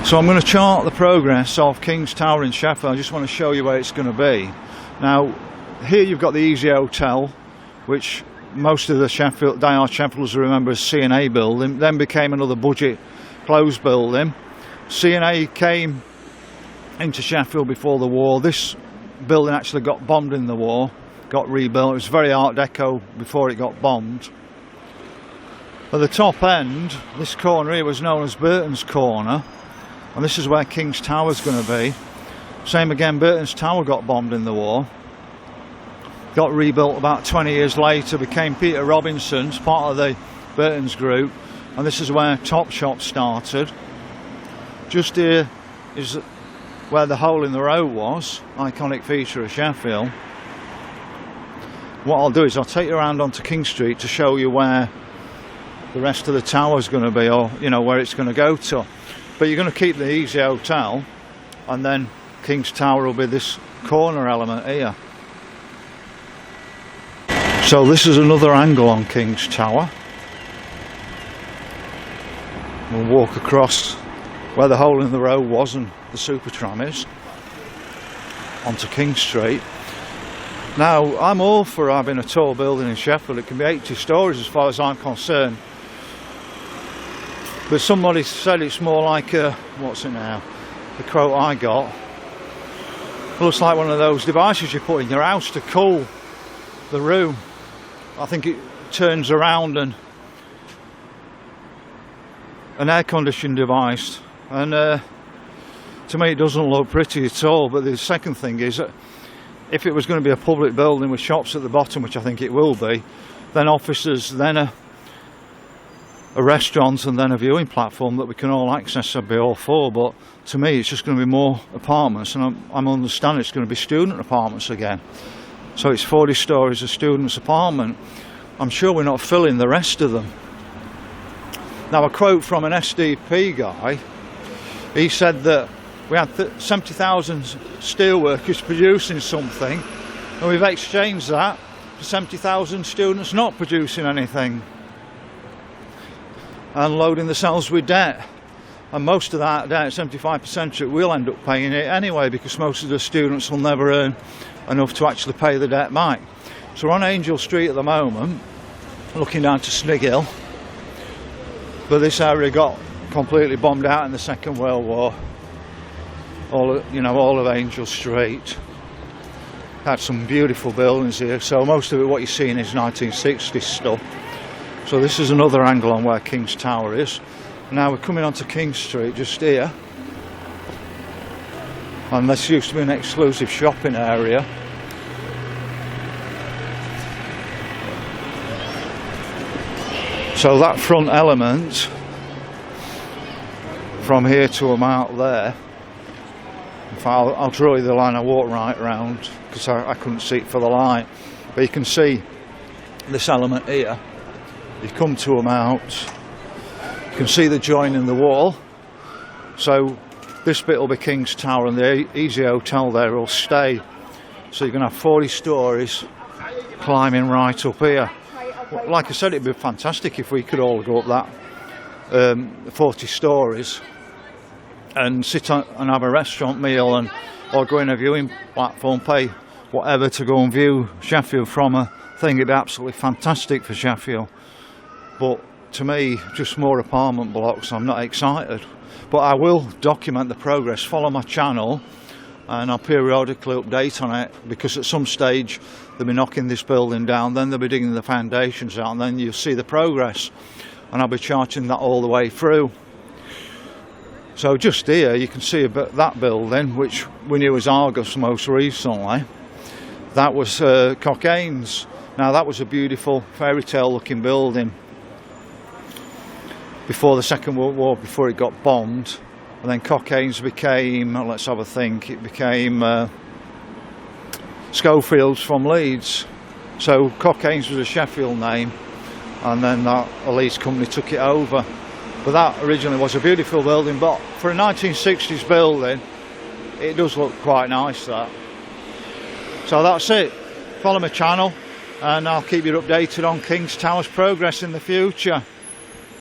So I'm going to chart the progress of Kings Tower in Sheffield. I just want to show you where it's going to be. Now, here you've got the Easy Hotel, which most of the die-hard Sheffielders remember as C&A building, then became another budget closed building. C&A came into Sheffield before the war. This building actually got bombed in the war, got rebuilt. It was very Art Deco before it got bombed. At the top end, this corner here was known as Burton's Corner, and this is where King's Tower is going to be. Same again, Burton's Tower got bombed in the war. Got rebuilt about 20 years later, became Peter Robinson's, part of the Burton's group, and this is where Topshop started. Just here is where the hole in the road was, iconic feature of Sheffield. What I'll do is I'll take you around onto King Street to show you where the rest of the tower is going to be, or you know where it's going to go to. But you're going to keep the Easy Hotel, and then King's Tower will be this corner element here. So this is another angle on King's Tower. We'll walk across where the hole in the road was and the super tram is, onto King Street. Now, I'm all for having a tall building in Sheffield. It can be 80 stories as far as I'm concerned. But somebody said it's more like a, what's it now? The quote I got. It looks like one of those devices you put in your house to cool the room. I think it turns around and an air conditioning device. And to me it doesn't look pretty at all. But the second thing is that if it was going to be a public building with shops at the bottom, which I think it will be, then offices, then a restaurant, and then a viewing platform that we can all access, I'd be all for. But to me it's just going to be more apartments, and I'm understanding it's going to be student apartments again. So it's 40 stories of students' apartment. I'm sure we're not filling the rest of them. Now, a quote from an SDP guy, he said that we had 70,000 steelworkers producing something, and we've exchanged that for 70,000 students not producing anything and loading themselves with debt. And most of that debt, 75% of it, we'll end up paying it anyway, because most of the students will never earn enough to actually pay the debt back. So we're on Angel Street at the moment, looking down to Snig Hill. But this area got completely bombed out in the Second World War. All of Angel Street had some beautiful buildings here. So most of it, what you're seeing, is 1960s stuff. So this is another angle on where King's Tower is. Now we're coming onto King Street just here, and this used to be an exclusive shopping area. So that front element from here to about there, I'll draw you the line. I walk right round because I couldn't see it for the light, but you can see this element here. You come to about, you can see the join in the wall. So this bit will be King's Tower, and the Easy Hotel there will stay. So you're going to have 40 stories climbing right up here. Like I said, it'd be fantastic if we could all go up that 40 stories and sit and have a restaurant meal, or go in a viewing platform, pay whatever to go and view Sheffield from a thing. It'd be absolutely fantastic for Sheffield. But to me, just more apartment blocks, I'm not excited. But I will document the progress, follow my channel, and I'll periodically update on it, because at some stage they'll be knocking this building down, then they'll be digging the foundations out, and then you'll see the progress, and I'll be charting that all the way through. So just here you can see a bit that building, which we knew was Argos most recently. That was Cockaine's. Now that was a beautiful fairy tale looking building before the Second World War, before it got bombed. And then Cockaine's became, let's have a think, it became Schofield's from Leeds. So Cockaine's was a Sheffield name, and then a Leeds company took it over. But that originally was a beautiful building, but for a 1960s building, it does look quite nice, that. So that's it. Follow my channel, and I'll keep you updated on King's Tower's progress in the future.